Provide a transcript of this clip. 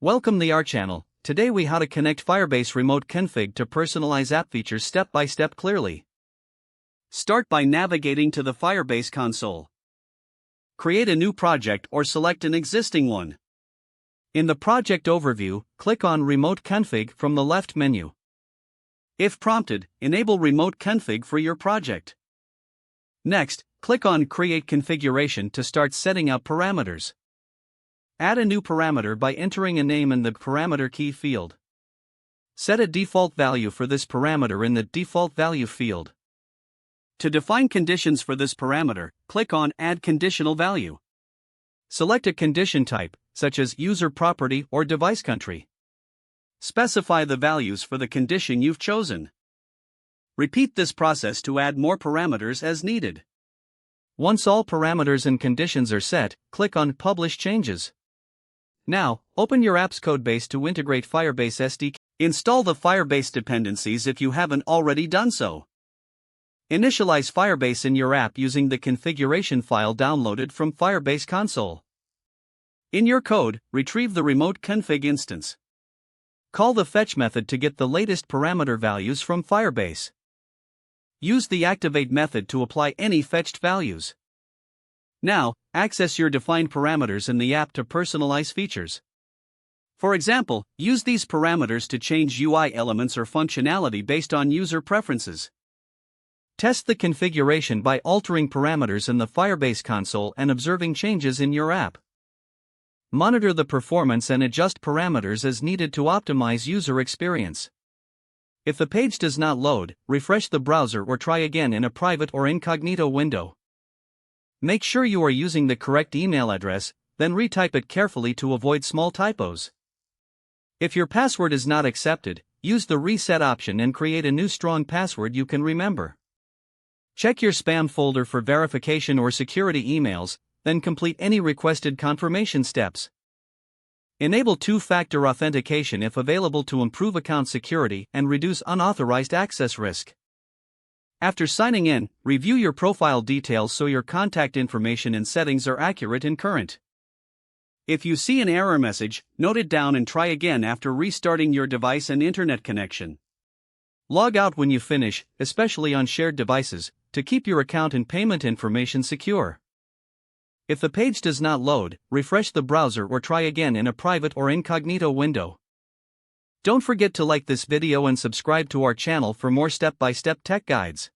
Welcome to our channel. Today we how to connect Firebase Remote Config to personalize app features step by step clearly. Start by navigating to the Firebase console. Create a new project or select an existing one. In the project overview, click on Remote Config from the left menu. If prompted, enable Remote Config for your project. Next, click on Create Configuration to start setting up parameters. Add a new parameter by entering a name in the parameter key field. Set a default value for this parameter in the default value field. To define conditions for this parameter, click on Add Conditional Value. Select a condition type, such as user property or device country. Specify the values for the condition you've chosen. Repeat this process to add more parameters as needed. Once all parameters and conditions are set, click on Publish Changes. Now, open your app's codebase to integrate Firebase SDK. Install the Firebase dependencies if you haven't already done so. Initialize Firebase in your app using the configuration file downloaded from Firebase console. In your code, retrieve the remote config instance. Call the fetch method to get the latest parameter values from Firebase. Use the activate method to apply any fetched values. Now, access your defined parameters in the app to personalize features. For example, use these parameters to change UI elements or functionality based on user preferences. Test the configuration by altering parameters in the Firebase console and observing changes in your app. Monitor the performance and adjust parameters as needed to optimize user experience. If the page does not load, refresh the browser or try again in a private or incognito window. Make sure you are using the correct email address, then retype it carefully to avoid small typos. If your password is not accepted, use the reset option and create a new strong password you can remember. Check your spam folder for verification or security emails, then complete any requested confirmation steps. Enable two-factor authentication if available to improve account security and reduce unauthorized access risk. After signing in, review your profile details so your contact information and settings are accurate and current. If you see an error message, note it down and try again after restarting your device and internet connection. Log out when you finish, especially on shared devices, to keep your account and payment information secure. If the page does not load, refresh the browser or try again in a private or incognito window. Don't forget to like this video and subscribe to our channel for more step-by-step tech guides.